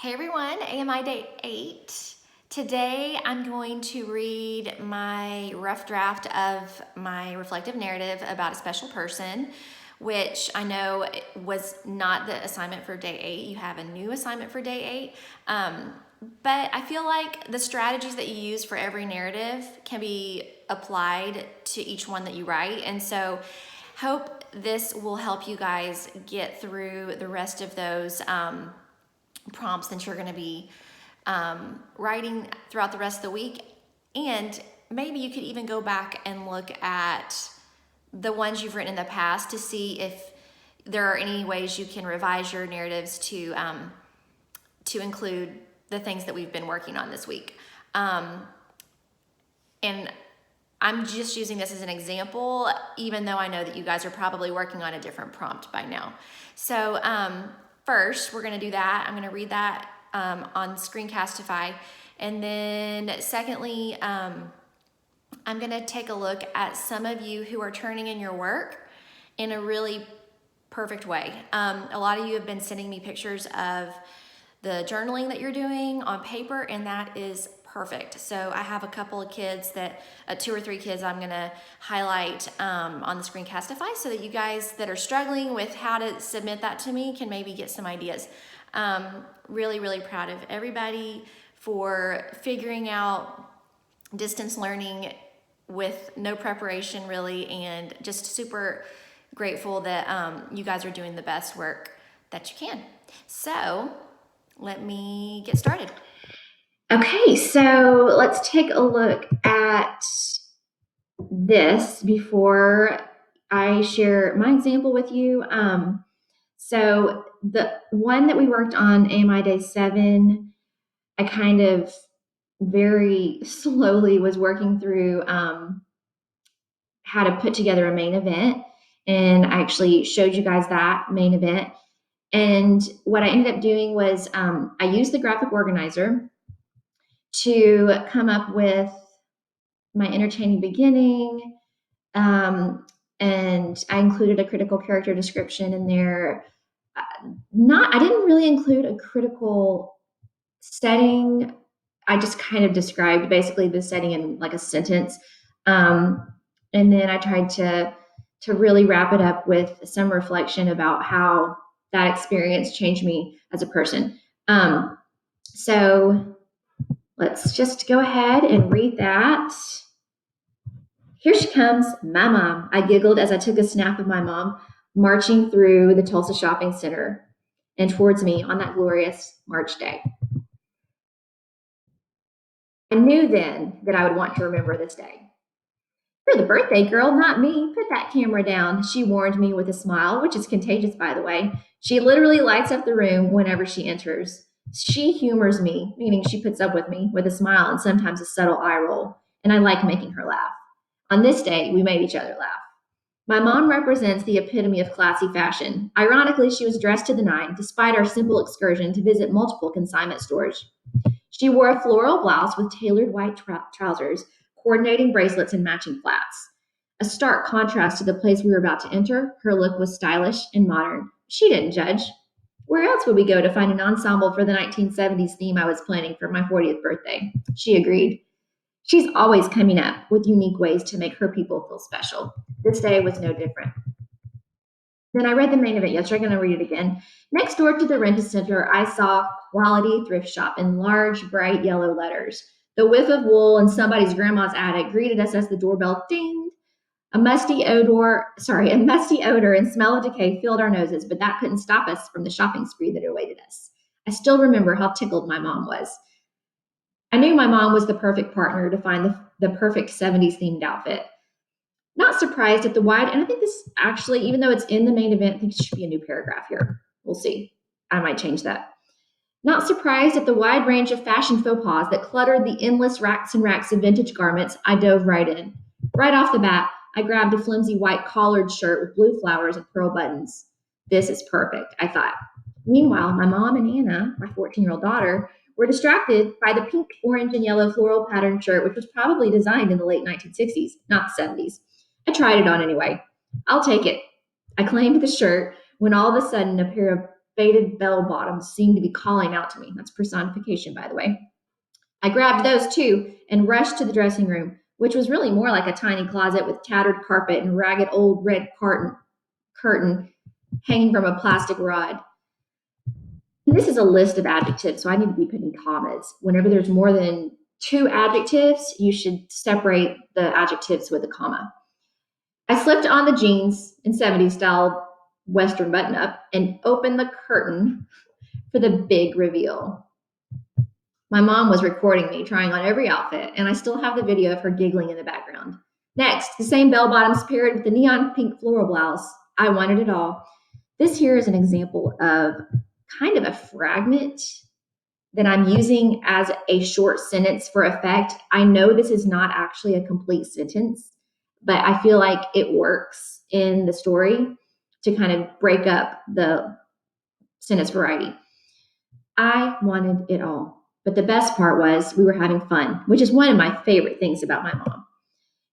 Hey everyone, AMI Day 8. Today I'm going to read my rough draft of my reflective narrative about a special person, which I know was not the assignment for Day 8. You have a new assignment for Day 8. But I feel like the strategies that you use for every narrative can be applied to each one that you write. And so hope this will help you guys get through the rest of those prompts that you're going to be writing throughout the rest of the week. And maybe you could even go back and look at the ones you've written in the past to see if there are any ways you can revise your narratives to include the things that we've been working on this week. And I'm just using this as an example, even though I know that you guys are probably working on a different prompt by now. So first, we're going to do that. I'm going to read that on Screencastify. And then secondly, I'm going to take a look at some of you who are turning in your work in a really perfect way. A lot of you have been sending me pictures of the journaling that you're doing on paper, and that is perfect. So I have a couple of kids that, 2 or 3 kids I'm gonna highlight on the Screencastify so that you guys that are struggling with how to submit that to me can maybe get some ideas. Really, really proud of everybody for figuring out distance learning with no preparation really, and just super grateful that you guys are doing the best work that you can. So let me get started. Okay, so let's take a look at this before I share my example with you. So the one that we worked on, AMI Day 7, I kind of very slowly was working through how to put together a main event. And I actually showed you guys that main event. And what I ended up doing was I used the graphic organizer to come up with my entertaining beginning. And I included a critical character description in there. I didn't really include a critical setting. I just kind of described basically the setting in like a sentence. And then I tried to really wrap it up with some reflection about how that experience changed me as a person. So let's just go ahead and read that. Here she comes, my mom. I giggled as I took a snap of my mom marching through the Tulsa shopping center and towards me on that glorious March day. I knew then that I would want to remember this day. You're the birthday girl, not me. Put that camera down, she warned me with a smile, which is contagious, by the way. She literally lights up the room whenever she enters. She humors me, meaning she puts up with me, with a smile and sometimes a subtle eye roll, and I like making her laugh. On this day, we made each other laugh. My mom represents the epitome of classy fashion. Ironically, she was dressed to the nine, despite our simple excursion to visit multiple consignment stores. She wore a floral blouse with tailored white trousers, coordinating bracelets, and matching flats. A stark contrast to the place we were about to enter, her look was stylish and modern. She didn't judge. Where else would we go to find an ensemble for the 1970s theme I was planning for my 40th birthday? She agreed. She's always coming up with unique ways to make her people feel special. This day was no different. Then I read the main event yesterday. I'm going to read it again. Next door to the rental center, I saw quality thrift shop in large, bright yellow letters. The whiff of wool in somebody's grandma's attic greeted us as the doorbell dinged. A musty odor and smell of decay filled our noses, but that couldn't stop us from the shopping spree that awaited us. I still remember how tickled my mom was. I knew my mom was the perfect partner to find the perfect 70s themed outfit. Not surprised at the wide, and I think this actually, even though it's in the main event, I think it should be a new paragraph here. We'll see. I might change that. Not surprised at the wide range of fashion faux pas that cluttered the endless racks and racks of vintage garments, I dove right in. Right off the bat, I grabbed a flimsy white collared shirt with blue flowers and pearl buttons. This is perfect, I thought. Meanwhile, my mom and Anna, my 14-year-old daughter, were distracted by the pink, orange, and yellow floral patterned shirt, which was probably designed in the late 1960s, not the 70s. I tried it on anyway. I'll take it. I claimed the shirt when all of a sudden a pair of faded bell bottoms seemed to be calling out to me. That's personification, by the way. I grabbed those too and rushed to the dressing room, which was really more like a tiny closet with tattered carpet and ragged old red curtain hanging from a plastic rod. This is a list of adjectives, so I need to be putting commas. Whenever there's more than two adjectives, you should separate the adjectives with a comma. I slipped on the jeans in 70s style Western button up and opened the curtain for the big reveal. My mom was recording me trying on every outfit, and I still have the video of her giggling in the background. Next, the same bell bottoms paired with the neon pink floral blouse. I wanted it all. This here is an example of kind of a fragment that I'm using as a short sentence for effect. I know this is not actually a complete sentence, but I feel like it works in the story to kind of break up the sentence variety. I wanted it all. But the best part was we were having fun, which is one of my favorite things about my mom.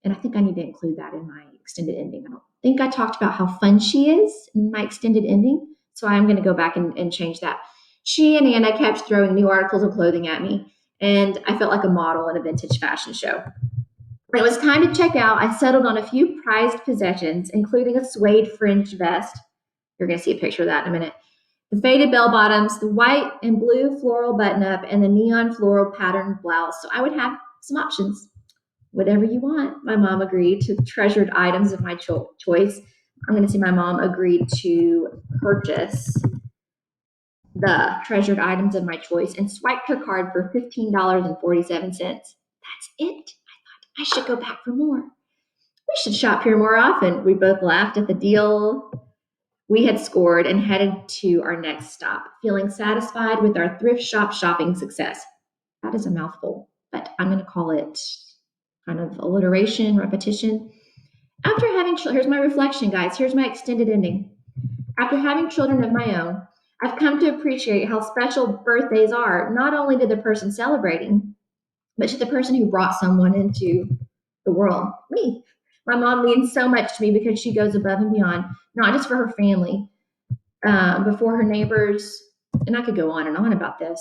And I think I need to include that in my extended ending. I don't think I talked about how fun she is in my extended ending. So I'm going to go back and change that. She and Anna kept throwing new articles of clothing at me, and I felt like a model in a vintage fashion show. When it was time to check out, I settled on a few prized possessions, including a suede fringed vest. You're going to see a picture of that in a minute. The faded bell bottoms, the white and blue floral button up, and the neon floral patterned blouse. So I would have some options. Whatever you want, my mom agreed to treasured items of my choice. I'm going to see my mom agreed to purchase the treasured items of my choice and swiped her card for $15.47. That's it. I thought I should go back for more. We should shop here more often. We both laughed at the deal we had scored and headed to our next stop, feeling satisfied with our thrift shop shopping success. That is a mouthful, but I'm going to call it kind of alliteration, repetition. After having here's my reflection, guys. Here's my extended ending. After having children of my own, I've come to appreciate how special birthdays are, not only to the person celebrating, but to the person who brought someone into the world, me. My mom means so much to me because she goes above and beyond, not just for her family, but for her neighbors. And I could go on and on about this,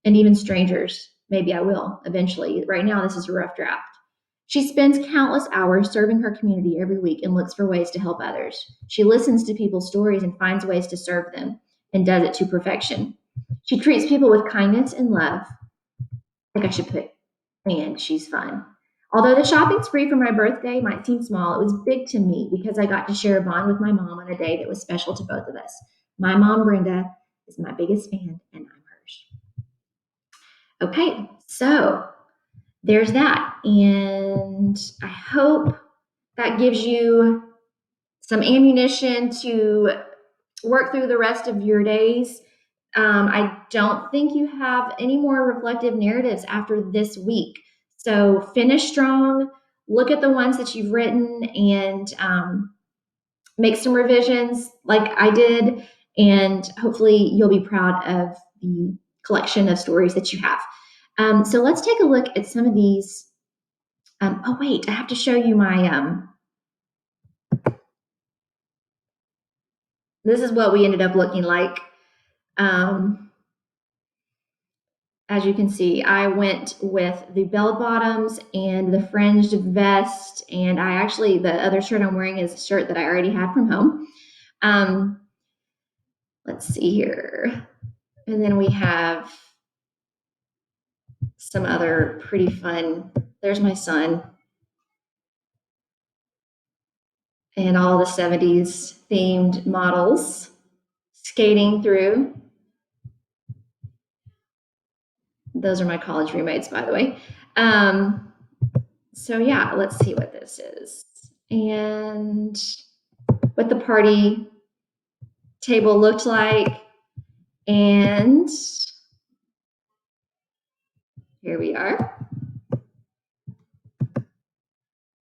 and even strangers. Maybe I will eventually. Right now, this is a rough draft. She spends countless hours serving her community every week and looks for ways to help others. She listens to people's stories and finds ways to serve them and does it to perfection. She treats people with kindness and love. I think I should put, and she's fun. Although the shopping spree for my birthday might seem small, it was big to me because I got to share a bond with my mom on a day that was special to both of us. My mom, Brenda, is my biggest fan, and I'm hers. Okay, so there's that. And I hope that gives you some ammunition to work through the rest of your days. I don't think you have any more reflective narratives after this week. So finish strong, look at the ones that you've written, and make some revisions like I did. And hopefully you'll be proud of the collection of stories that you have. So let's take a look at some of these. Oh, wait, I have to show you my, this is what we ended up looking like. As you can see, I went with the bell bottoms and the fringed vest, and the other shirt I'm wearing is a shirt that I already had from home. Let's see here. And then we have some other pretty fun, there's my son, and all the 70s themed models skating through. Those are my college roommates, by the way. So yeah, let's see what this is. And what the party table looked like. And here we are.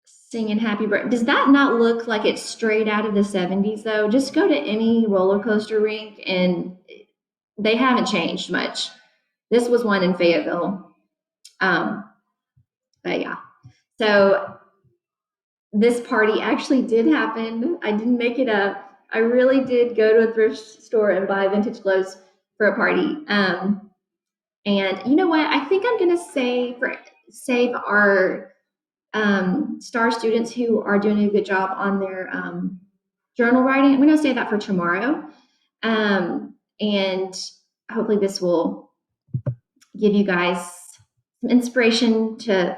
Singing Happy Birthday. Does that not look like it's straight out of the 70s though? Just go to any roller coaster rink and they haven't changed much. This was one in Fayetteville. But yeah. So this party actually did happen. I didn't make it up. I really did go to a thrift store and buy vintage clothes for a party. And you know what? I think I'm gonna save our star students who are doing a good job on their journal writing. I'm gonna save that for tomorrow. And hopefully this will give you guys some inspiration to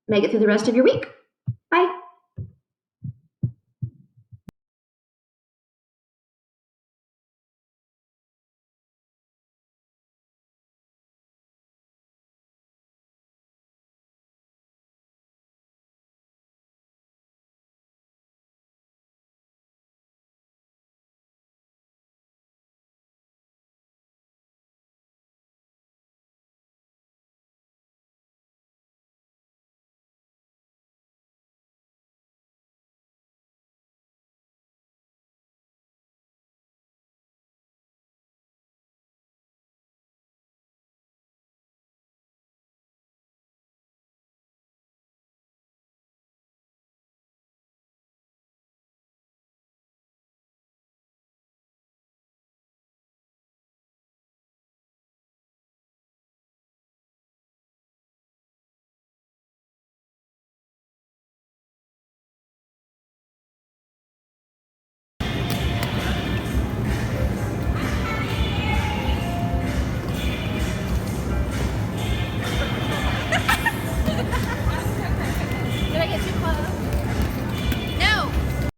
make it through the rest of your week. Bye.